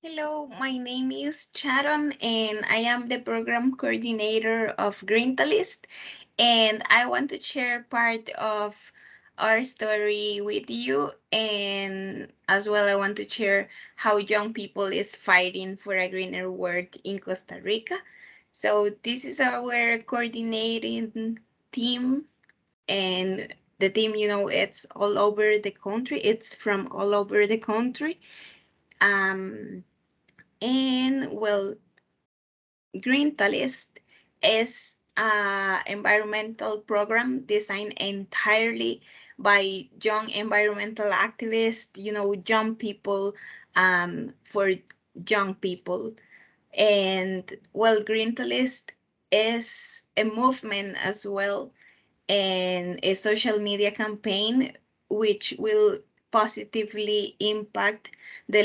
Hello, my name is Sharon and I am the program coordinator of Greentalist, and I want to share part of our story with you, and as well I want to share how young people is fighting for a greener world in Costa Rica. So this is our coordinating team, and the team, it's all over the country. It's from all over the country. Um and well, Greentalist is an environmental program designed entirely by young environmental activists, young people, for young people. And well, Greentalist is a movement as well, and a social media campaign which will positively impact the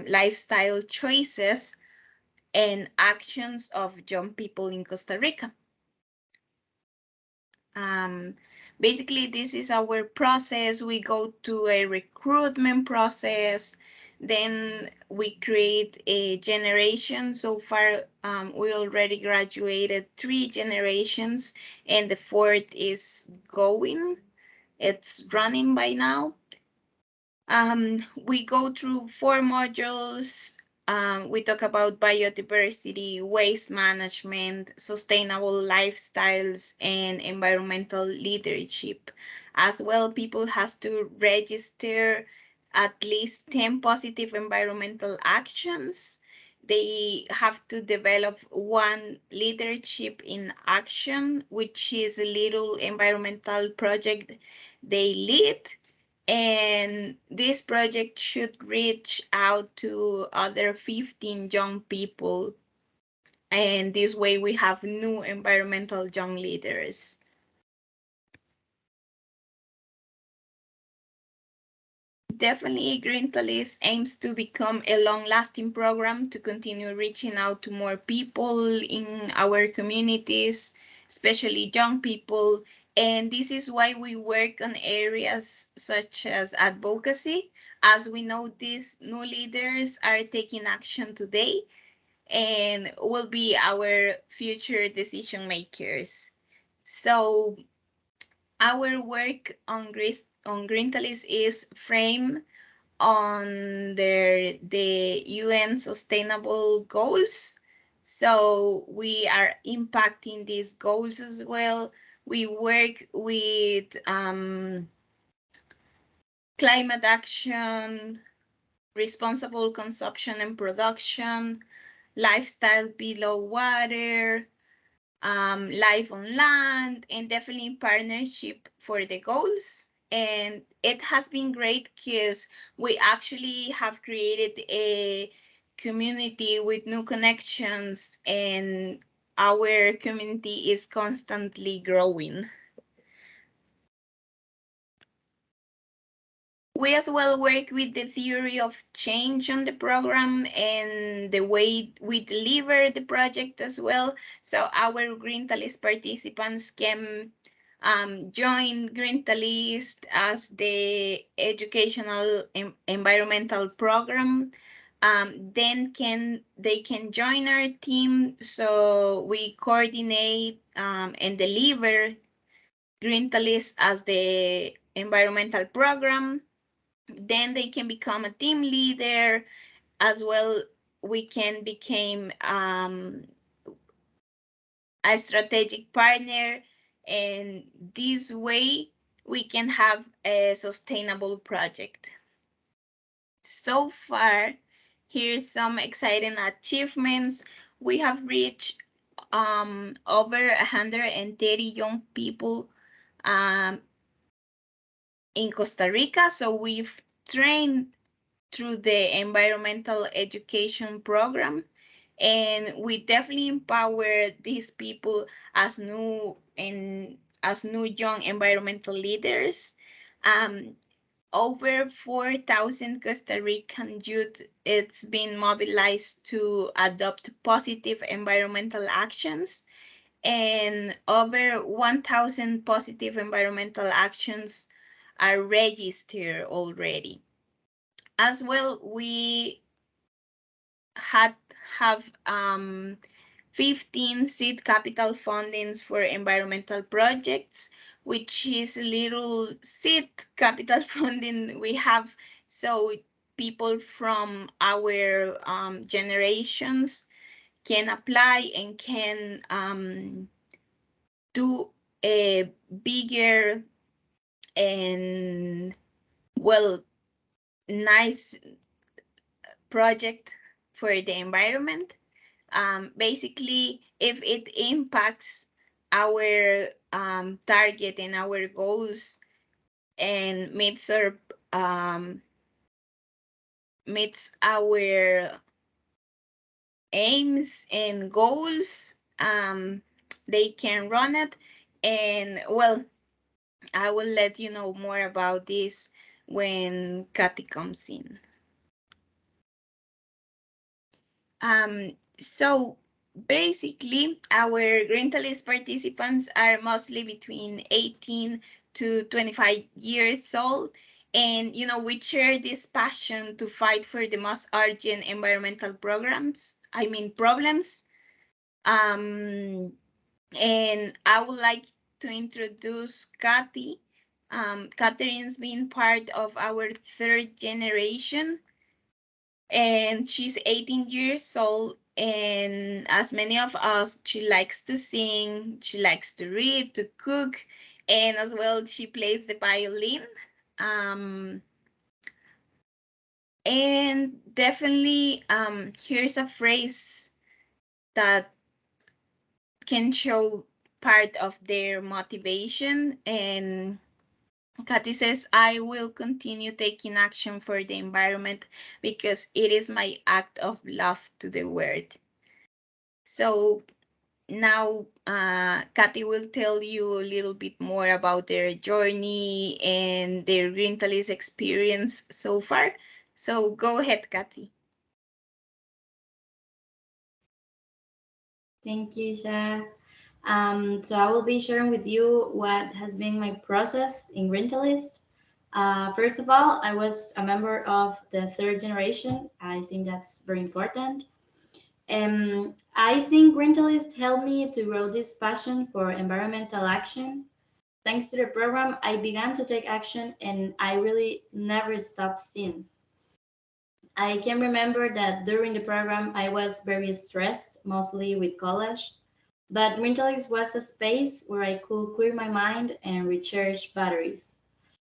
lifestyle choices and actions of young people in Costa Rica. Um, Basically, this is our process. We go to a recruitment process, then we create a generation. So far, we already graduated 3 generations, and the fourth is going. It's running by now. We go through 4 modules. We talk about biodiversity, waste management, sustainable lifestyles, and environmental leadership. As well, people has to register at least 10 positive environmental actions. They have to develop one leadership in action, which is a little environmental project they lead, and this project should reach out to other 15 young people. And this way we have new environmental young leaders. Definitely, Greentalist aims to become a long-lasting program to continue reaching out to more people in our communities, especially young people. And this is why we work on areas such as advocacy, as we know these new leaders are taking action today and will be our future decision makers. So our work on Greentalist is framed on the UN sustainable goals. So we are impacting these goals as well. We work with climate action, responsible consumption and production, lifestyle below water, life on land, and definitely in partnership for the goals. And it has been great because we actually have created a community with new connections, and our community is constantly growing. We as well work with the theory of change on the program and the way we deliver the project as well. So our Greentalist participants can join Greentalist as the educational environmental program. Then they can join our team. So we coordinate and deliver Greentalist as the environmental program. Then they can become a team leader as well. We can become a strategic partner, and this way we can have a sustainable project. So far, here's some exciting achievements. We have reached over 130 young people um, in Costa Rica. So we've trained through the environmental education program, and we definitely empower these people as new young environmental leaders. um, Over 4,000 Costa Rican youth, it's been mobilized to adopt positive environmental actions, and over 1,000 positive environmental actions are registered already. As well, we have 15 seed capital fundings for environmental projects, which is little seed capital funding we have. So people from our generations can apply and can do a bigger and well nice project for the environment. Basically, if it impacts our target and our goals and um, meets our aims and goals, they can run it. And well, I will let you know more about this when Kathy comes in. So basically, our Greentalist participants are mostly between 18 to 25 years old. And, we share this passion to fight for the most urgent environmental problems. And I would like to introduce Kathy. Catherine's been part of our third generation, and she's 18 years old. And as many of us, she likes to sing, she likes to read, to cook, and as well, she plays the violin. Um, and definitely, here's a phrase that can show part of their motivation. And Kathy says, I will continue taking action for the environment because it is my act of love to the world. So now Kathy will tell you a little bit more about their journey and their Greentalist experience so far. So go ahead, Kathy. Thank you, Sha. So I will be sharing with you what has been my process in Greentalist. First of all, I was a member of the third generation. I think that's very important. I think Greentalist helped me to grow this passion for environmental action. Thanks to the program, I began to take action and I really never stopped since. I can remember that during the program, I was very stressed, mostly with college. But Mentalix was a space where I could clear my mind and recharge batteries.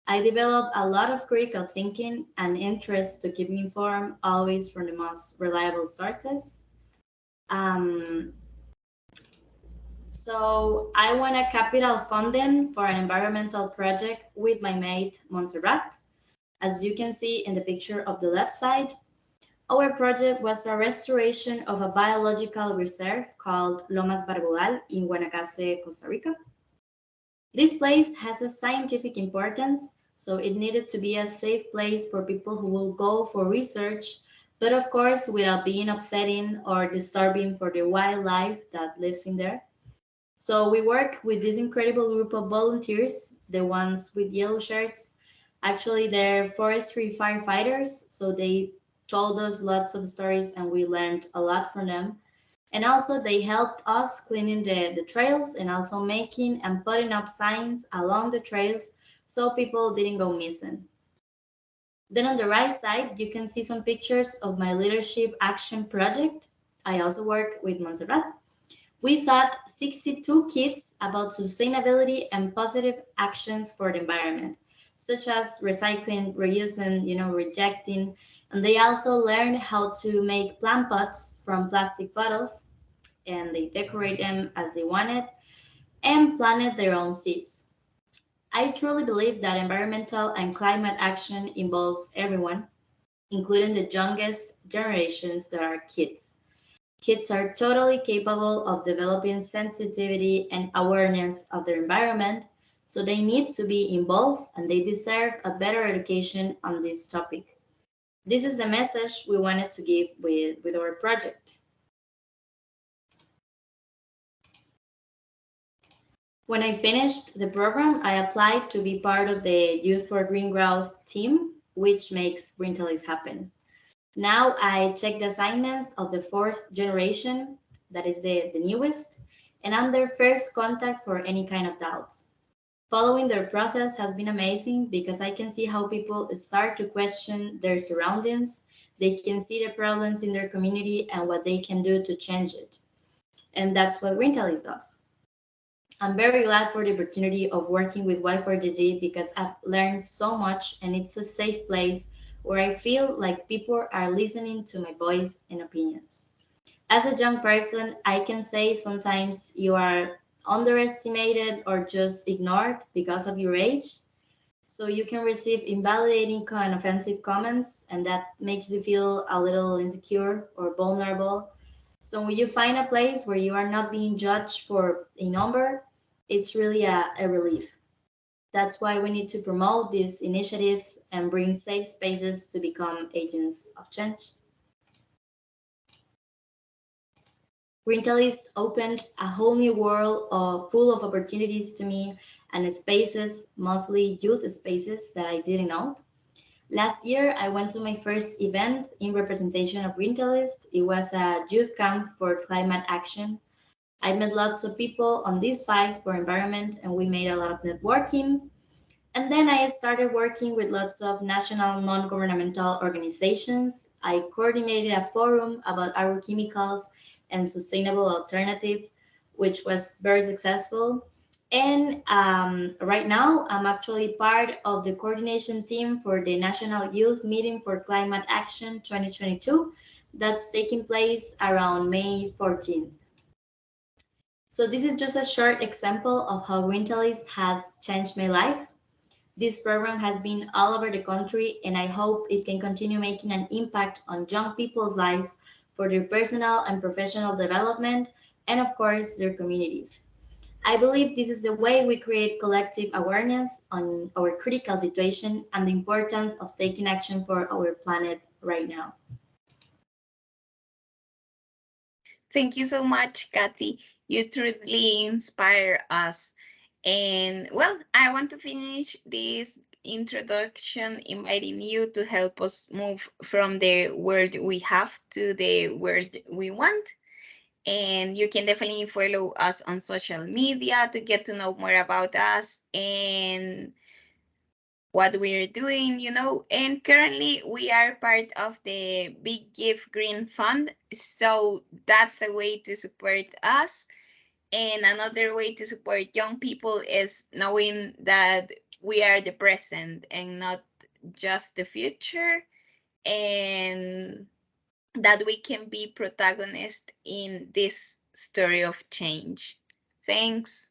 I developed a lot of critical thinking and interest to keep me informed, always from the most reliable sources. Um, so I won a capital funding for an environmental project with my mate Montserrat. As you can see in the picture of the left side, our project was a restoration of a biological reserve called Lomas Barbudal in Guanacaste, Costa Rica. This place has a scientific importance, so it needed to be a safe place for people who will go for research, but of course without being upsetting or disturbing for the wildlife that lives in there. So we work with this incredible group of volunteers, the ones with yellow shirts. Actually, they're forestry firefighters, so they told us lots of stories and we learned a lot from them. And also, they helped us cleaning the trails and also making and putting up signs along the trails so people didn't go missing. Then on the right side, you can see some pictures of my leadership action project. I also work with Montserrat. We taught 62 kids about sustainability and positive actions for the environment, such as recycling, reusing, rejecting, and they also learned how to make plant pots from plastic bottles, and they decorate them as they wanted and planted their own seeds. I truly believe that environmental and climate action involves everyone, including the youngest generations that are kids. Kids are totally capable of developing sensitivity and awareness of their environment, so they need to be involved and they deserve a better education on this topic. This is the message we wanted to give with our project. When I finished the program, I applied to be part of the Youth for Green Growth team, which makes Greentalist happen. Now I check the assignments of the fourth generation, that is the newest, and I'm their first contact for any kind of doubts. Following their process has been amazing because I can see how people start to question their surroundings. They can see the problems in their community and what they can do to change it. And that's what Greentalist does. I'm very glad for the opportunity of working with Y4DG because I've learned so much and it's a safe place where I feel like people are listening to my voice and opinions. As a young person, I can say sometimes you are underestimated or just ignored because of your age. So you can receive invalidating and offensive comments, and that makes you feel a little insecure or vulnerable. So when you find a place where you are not being judged for a number, it's really a relief. That's why we need to promote these initiatives and bring safe spaces to become agents of change. Greentalist opened a whole new world full of opportunities to me and spaces, mostly youth spaces that I didn't know. Last year, I went to my first event in representation of Greentalist. It was a youth camp for climate action. I met lots of people on this fight for environment and we made a lot of networking. And then I started working with lots of national non governmental organizations. I coordinated a forum about agrochemicals and sustainable alternative, which was very successful. And right now, I'm actually part of the coordination team for the National Youth Meeting for Climate Action 2022 that's taking place around May 14th. So this is just a short example of how Greentalist has changed my life. This program has been all over the country, and I hope it can continue making an impact on young people's lives for their personal and professional development, and of course, their communities. I believe this is the way we create collective awareness on our critical situation and the importance of taking action for our planet right now. Thank you so much, Kathy. You truly inspire us. And well, I want to finish this introduction inviting you to help us move from the world we have to the world we want. And you can definitely follow us on social media to get to know more about us and what we're doing, And currently, we are part of the Big Give Green Fund. So that's a way to support us. And another way to support young people is knowing that we are the present and not just the future, and that we can be protagonists in this story of change. Thanks.